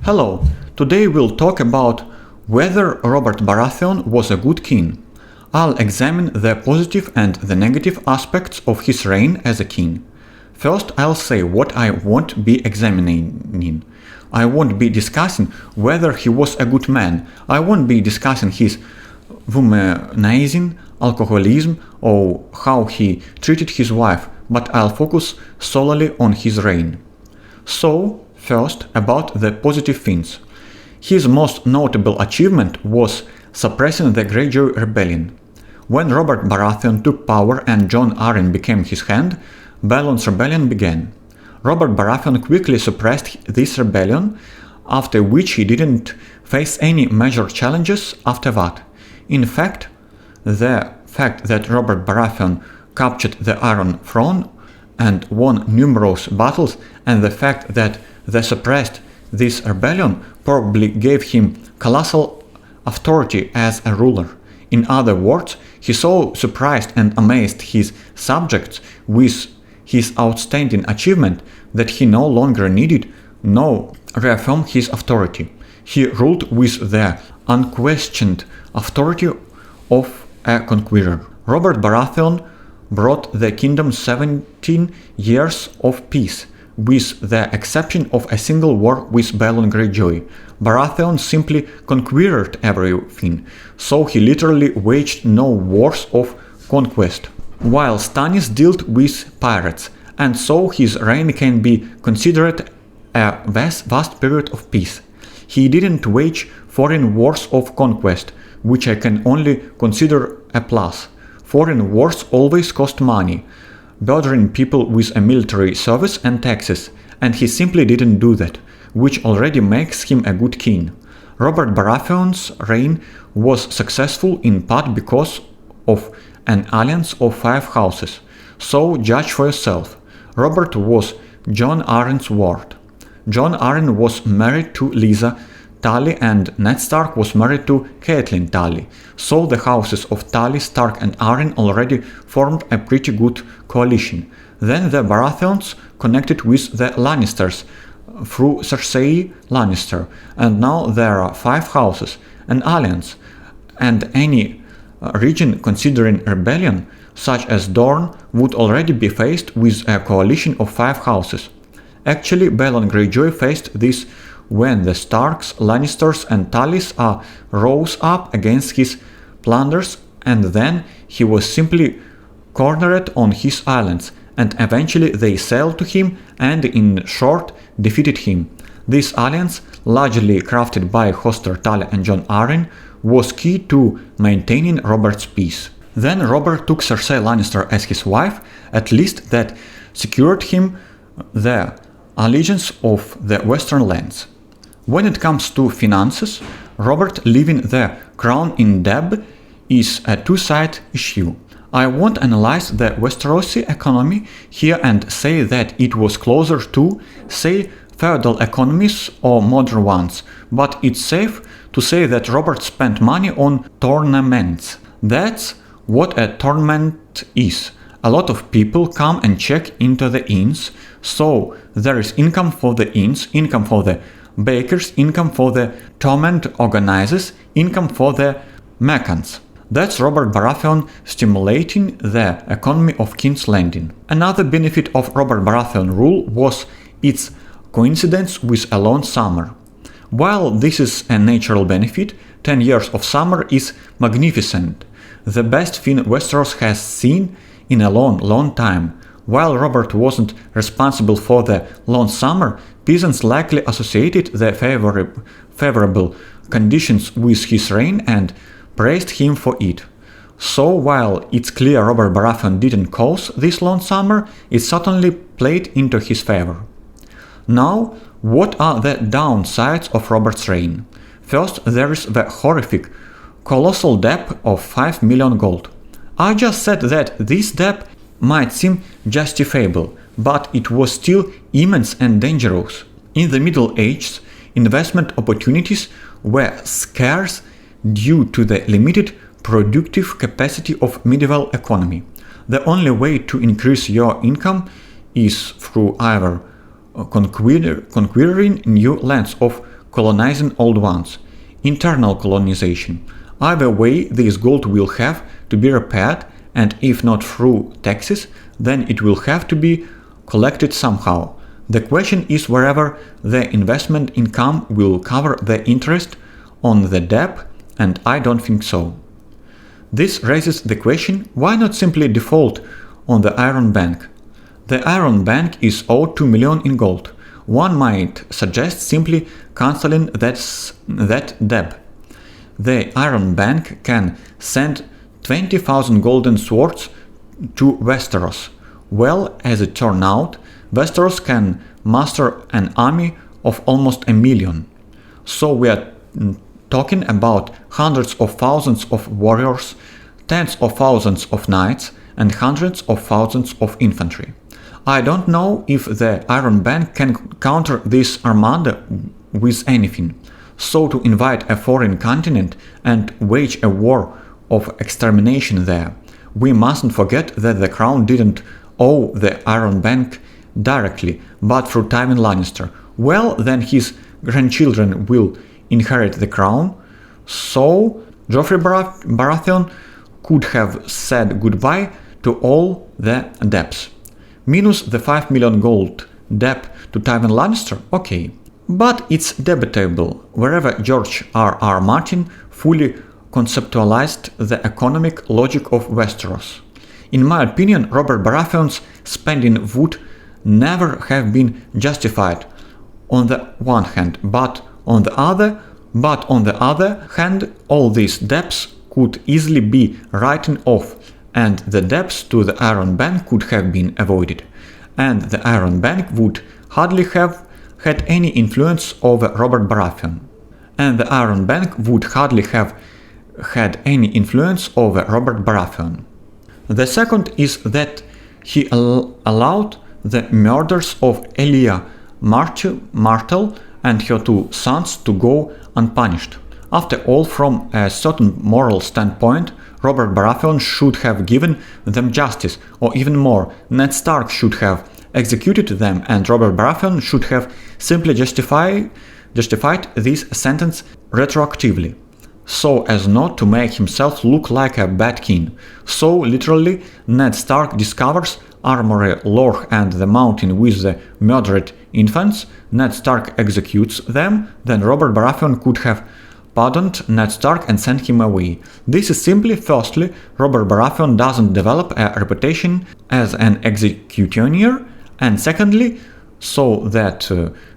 Hello, today we'll talk about whether Robert Baratheon was a good king. I'll examine the positive and the negative aspects of his reign as a king. First, I'll say what I won't be examining. I won't be discussing whether he was a good man. I won't be discussing his womanizing, alcoholism, or how he treated his wife, but I'll focus solely on his reign. So, first, about the positive things. His most notable achievement was suppressing the Greyjoy rebellion. When Robert Baratheon took power and Jon Arryn became his hand, Balon's rebellion began. Robert Baratheon quickly suppressed this rebellion, after which he didn't face any major challenges after that. In fact, the fact that Robert Baratheon captured the Iron Throne and won numerous battles, and the fact that they suppressed this rebellion probably gave him colossal authority as a ruler. In other words, he so surprised and amazed his subjects with his outstanding achievement that he no longer needed to reaffirm his authority. He ruled with the unquestioned authority of a conqueror. Robert Baratheon brought the kingdom 17 years of peace, with the exception of a single war with Balon Greyjoy. Baratheon simply conquered everything, so he literally waged no wars of conquest, while Stannis dealt with pirates, and so his reign can be considered a vast period of peace. He didn't wage foreign wars of conquest, which I can only consider a plus. Foreign wars always cost money, burdening people with a military service and taxes, and he simply didn't do that, which already makes him a good king. Robert Baratheon's reign was successful in part because of an alliance of 5 houses. So judge for yourself. Robert was Jon Arryn's ward. Jon Arryn was married to Lysa Tully, and Ned Stark was married to Catelyn Tully, so the houses of Tully, Stark and Arryn already formed a pretty good coalition. Then the Baratheons connected with the Lannisters through Cersei Lannister, and now there are 5 houses, an alliance, and any region considering rebellion, such as Dorne, would already be faced with a coalition of 5 houses. Actually, Balon Greyjoy faced this when the Starks, Lannisters and Tullys rose up against his plunders, and then he was simply cornered on his islands, and eventually they sailed to him and in short defeated him. This alliance, largely crafted by Hoster Tully and Jon Arryn, was key to maintaining Robert's peace. Then Robert took Cersei Lannister as his wife, at least that secured him the allegiance of the Western lands. When it comes to finances, Robert leaving the crown in debt is a two-sided issue. I won't analyze the Westerosi economy here and say that it was closer to, say, feudal economies or modern ones, but it's safe to say that Robert spent money on tournaments. That's what a tournament is. A lot of people come and check into the inns, so there is income for the inns, income for the bakers, income for the tournament organizers, income for the mechans. That's Robert Baratheon stimulating the economy of King's Landing. Another benefit of Robert Baratheon rule was its coincidence with a long summer. While this is a natural benefit, 10 years of summer is magnificent, the best thing Westeros has seen in a long time. While Robert wasn't responsible for the long summer, peasants likely associated the favorable conditions with his reign and praised him for it. So while it's clear Robert Baratheon didn't cause this long summer, it certainly played into his favor. Now, what are the downsides of Robert's reign? First, there is the horrific, colossal debt of 5 million gold. I just said that this debt might seem justifiable, but it was still immense and dangerous. In the Middle Ages, investment opportunities were scarce due to the limited productive capacity of medieval economy. The only way to increase your income is through either conquering new lands of colonizing old ones. Internal colonization. Either way, this gold will have to be repaired, and if not through taxes, then it will have to be collected somehow. The question is whether the investment income will cover the interest on the debt, and I don't think so. This raises the question, why not simply default on the Iron Bank? The Iron Bank is owed 2 million in gold. One might suggest simply cancelling that debt. The Iron Bank can send 20,000 golden swords to Westeros. Well, as it turned out, Westeros can muster an army of almost 1 million. So we are talking about hundreds of thousands of warriors, tens of thousands of knights, and hundreds of thousands of infantry. I don't know if the Iron Bank can counter this armada with anything. So to invite a foreign continent and wage a war of extermination there, we mustn't forget that the crown didn't owe the Iron Bank directly, but through Tywin Lannister. Well, then his grandchildren will inherit the crown, so Joffrey Baratheon could have said goodbye to all the debts. Minus the 5 million gold debt to Tywin Lannister, okay. But it's debatable wherever George R.R. Martin fully conceptualized the economic logic of Westeros. In my opinion, Robert Baratheon's spending would never have been justified on the one hand, but on the other hand, all these debts could easily be written off, and the debts to the Iron Bank could have been avoided, and the Iron Bank would hardly have had any influence over Robert Baratheon. And the Iron Bank would hardly have had any influence over Robert Baratheon. The second is that he allowed the murders of Elia Martell and her 2 sons to go unpunished. After all, from a certain moral standpoint, Robert Baratheon should have given them justice, or even more, Ned Stark should have executed them, and Robert Baratheon should have simply justified this sentence retroactively, so as not to make himself look like a bad king. So literally, Ned Stark discovers Armory Lorch and the mountain with the murdered infants, Ned Stark executes them, then Robert Baratheon could have pardoned Ned Stark and sent him away. This is simply, firstly, Robert Baratheon doesn't develop a reputation as an executioner, and secondly, so that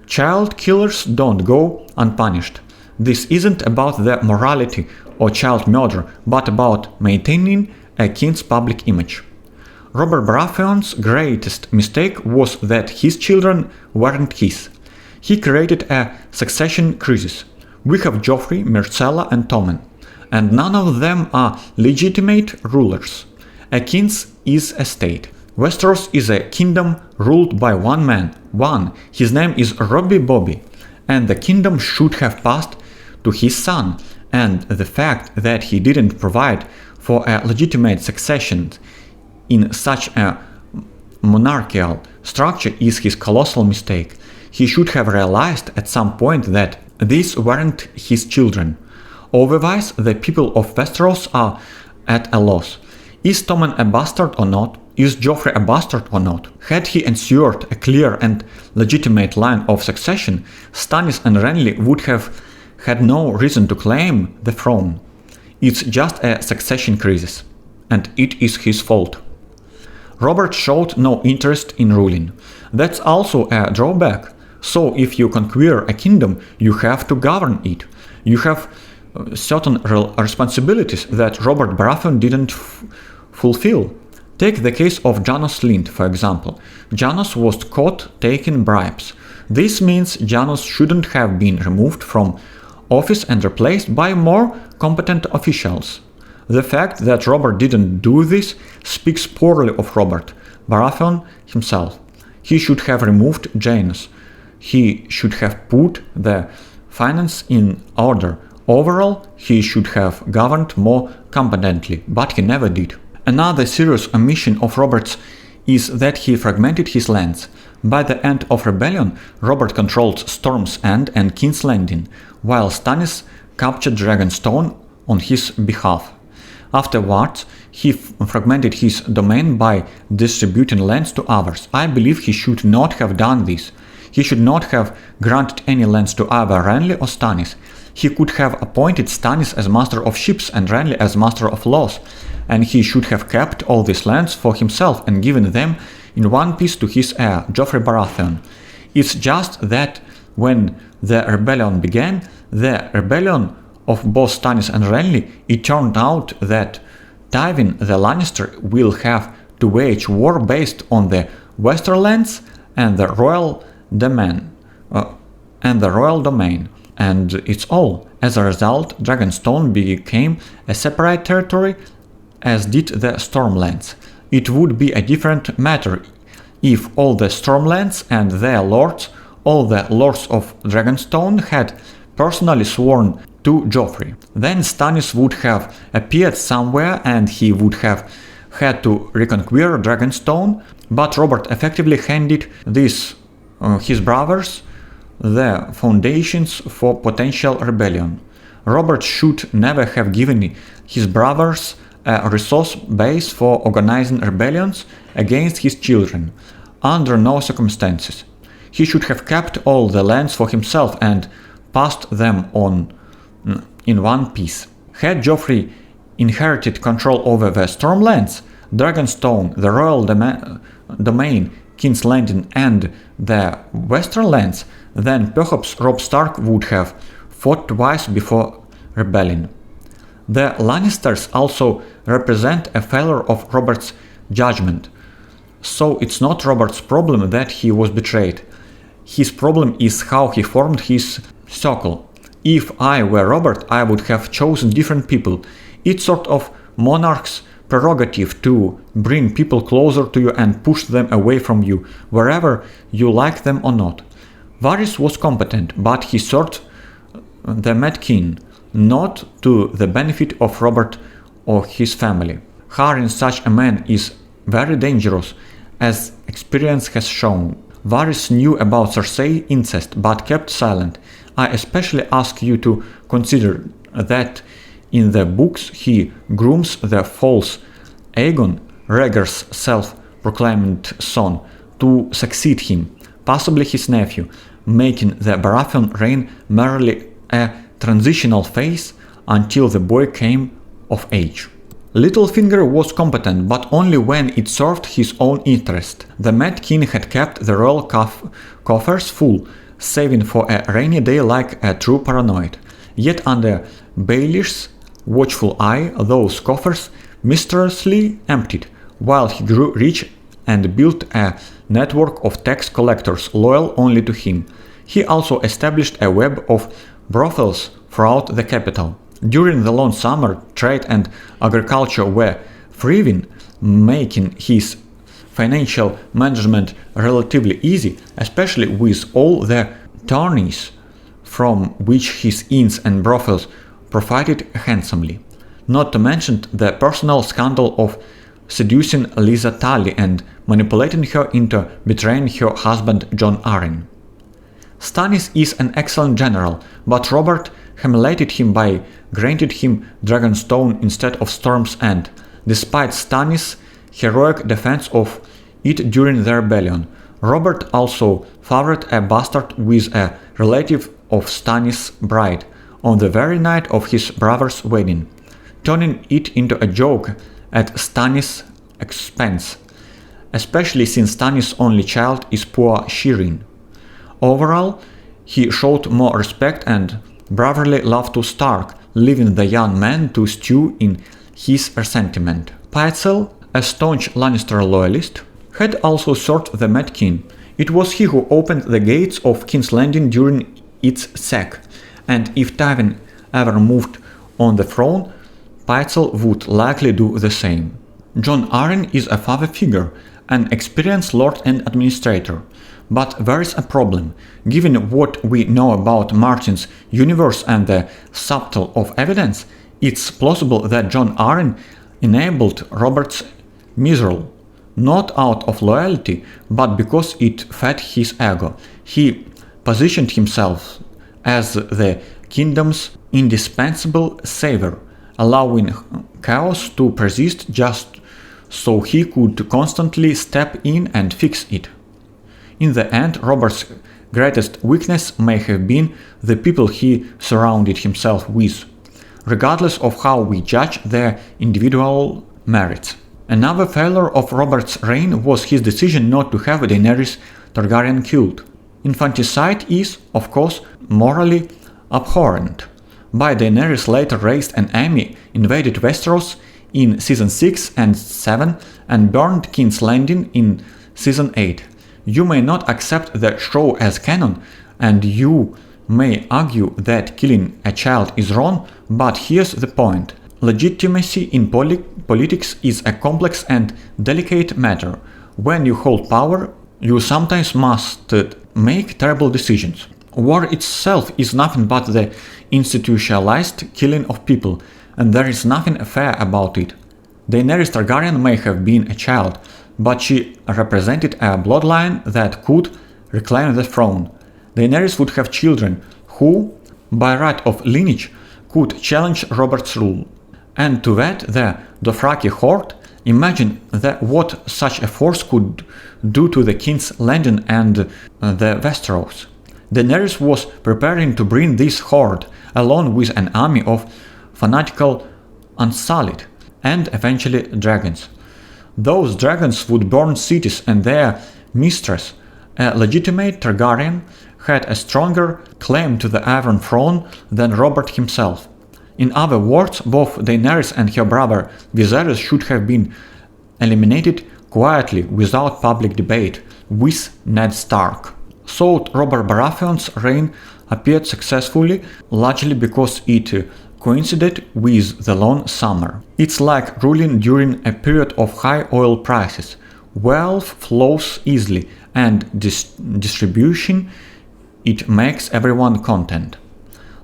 child killers don't go unpunished. This isn't about the morality or child murder, but about maintaining a king's public image. Robert Baratheon's greatest mistake was that his children weren't his. He created a succession crisis. We have Joffrey, Myrcella and Tommen, and none of them are legitimate rulers. A king is a state. Westeros is a kingdom ruled by one man, his name is Robbie Bobby, and the kingdom should have passed to his son, and the fact that he didn't provide for a legitimate succession in such a monarchical structure is his colossal mistake. He should have realized at some point that these weren't his children. Otherwise, the people of Westeros are at a loss. Is Tommen a bastard or not? Is Joffrey a bastard or not? Had he ensured a clear and legitimate line of succession, Stannis and Renly would have had no reason to claim the throne. It's just a succession crisis, and it is his fault. Robert showed no interest in ruling. That's also a drawback. So if you conquer a kingdom, you have to govern it. You have certain responsibilities that Robert Baratheon didn't fulfill. Take the case of Janos Slynt, for example. Janos was caught taking bribes. This means Janos shouldn't have been removed from office and replaced by more competent officials. The fact that Robert didn't do this speaks poorly of Robert Baratheon himself. He should have removed Janos. He should have put the finance in order. Overall, he should have governed more competently, but he never did. Another serious omission of Robert's is that he fragmented his lands. By the end of rebellion, Robert controlled Storm's End and King's Landing, while Stannis captured Dragonstone on his behalf. Afterwards, he fragmented his domain by distributing lands to others. I believe he should not have done this. He should not have granted any lands to either Renly or Stannis. He could have appointed Stannis as master of ships and Renly as master of laws, and he should have kept all these lands for himself and given them in one piece to his heir, Joffrey Baratheon. It's just that when the rebellion began, the rebellion of both Stannis and Renly, it turned out that Tywin the Lannister will have to wage war based on the Westerlands and the royal domain. And it's all. As a result, Dragonstone became a separate territory, as did the Stormlands. It would be a different matter if all the Stormlands and their lords, all the lords of Dragonstone, had personally sworn to Joffrey. Then Stannis would have appeared somewhere and he would have had to reconquer Dragonstone, but Robert effectively handed his brothers the foundations for potential rebellion. Robert should never have given his brothers a resource base for organizing rebellions against his children, under no circumstances. He should have kept all the lands for himself and passed them on in one piece. Had Joffrey inherited control over the Stormlands, Dragonstone, the Royal Domain, King's Landing and the Westerlands, then perhaps Robb Stark would have fought twice before rebelling. The Lannisters also represent a failure of Robert's judgment, so it's not Robert's problem that he was betrayed. His problem is how he formed his circle. If I were Robert, I would have chosen different people. It's sort of monarch's prerogative to bring people closer to you and push them away from you, wherever you like them or not. Varys was competent, but he served the Mad King, not to the benefit of Robert or his family. Hiring such a man is very dangerous, as experience has shown. Varys knew about Cersei incest, but kept silent. I especially ask you to consider that in the books he grooms the false Aegon, Rhaegar's self-proclaimed son, to succeed him, possibly his nephew, making the Baratheon reign merely a transitional phase until the boy came of age. Littlefinger was competent, but only when it served his own interest. The Mad King had kept the royal coffers full, saving for a rainy day like a true paranoid. Yet under Baelish's watchful eye, those coffers mysteriously emptied, while he grew rich and built a network of tax collectors loyal only to him. He also established a web of brothels throughout the capital. During the long summer, trade and agriculture were thriving, making his financial management relatively easy, especially with all the tourneys from which his inns and brothels profited handsomely. Not to mention the personal scandal of seducing Lisa Tully and manipulating her into betraying her husband Jon Arryn. Stannis is an excellent general, but Robert humiliated him by granting him Dragonstone instead of Storm's End, despite Stannis' heroic defense of it during the rebellion. Robert also favored a bastard with a relative of Stannis' bride on the very night of his brother's wedding, turning it into a joke at Stannis' expense, especially since Stannis' only child is poor Shireen. Overall, he showed more respect and brotherly love to Stark, leaving the young man to stew in his resentment. Pycelle, a staunch Lannister loyalist, had also served the Mad King. It was he who opened the gates of King's Landing during its sack, and if Tywin ever moved on the throne, Pycelle would likely do the same. Jon Arryn is a father figure, an experienced lord and administrator. But there is a problem. Given what we know about Martin's universe and the subtle of evidence, it's plausible that Jon Arryn enabled Robert's misrule, not out of loyalty, but because it fed his ego. He positioned himself as the kingdom's indispensable savior, allowing chaos to persist just so he could constantly step in and fix it. In the end, Robert's greatest weakness may have been the people he surrounded himself with, regardless of how we judge their individual merits. Another failure of Robert's reign was his decision not to have Daenerys Targaryen killed. Infanticide is, of course, morally abhorrent, but Daenerys later raised an army, invaded Westeros in Season 6 and 7, and burned King's Landing in Season 8. You may not accept the show as canon, and you may argue that killing a child is wrong, but here's the point. Legitimacy in politics is a complex and delicate matter. When you hold power, you sometimes must make terrible decisions. War itself is nothing but the institutionalized killing of people, and there is nothing fair about it. Daenerys Targaryen may have been a child, but she represented a bloodline that could reclaim the throne. Daenerys would have children who, by right of lineage, could challenge Robert's rule. And to that, the Dothraki horde, imagine what such a force could do to the King's Landing and the Westeros. Daenerys was preparing to bring this horde, along with an army of fanatical Unsullied, and eventually dragons. Those dragons would burn cities, and their mistress, a legitimate Targaryen, had a stronger claim to the Iron Throne than Robert himself. In other words, both Daenerys and her brother Viserys should have been eliminated quietly without public debate, with Ned Stark. So Robert Baratheon's reign appeared successfully, largely because it coincided with the long summer. It's like ruling during a period of high oil prices. Wealth flows easily, and distribution, it makes everyone content.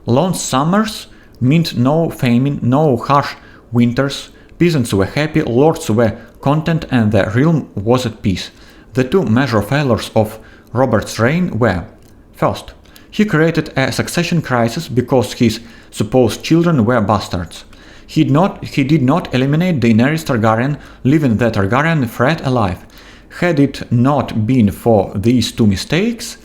Long summers meant no famine, no harsh winters. Peasants were happy, lords were content, and the realm was at peace. The two major failures of Robert's reign were: first, he created a succession crisis because his supposed children were bastards. He did not eliminate Daenerys Targaryen, leaving the Targaryen threat alive. Had it not been for these two mistakes,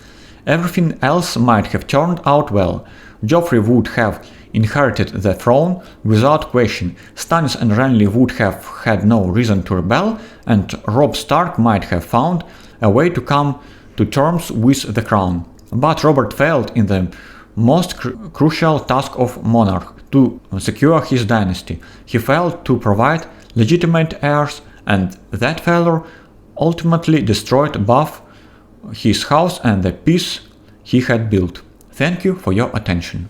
everything else might have turned out well. Joffrey would have inherited the throne without question, Stannis and Renly would have had no reason to rebel, and Robb Stark might have found a way to come to terms with the crown. But Robert failed in the most crucial task of monarch, to secure his dynasty. He failed to provide legitimate heirs, and that failure ultimately destroyed both his house and the peace he had built. Thank you for your attention.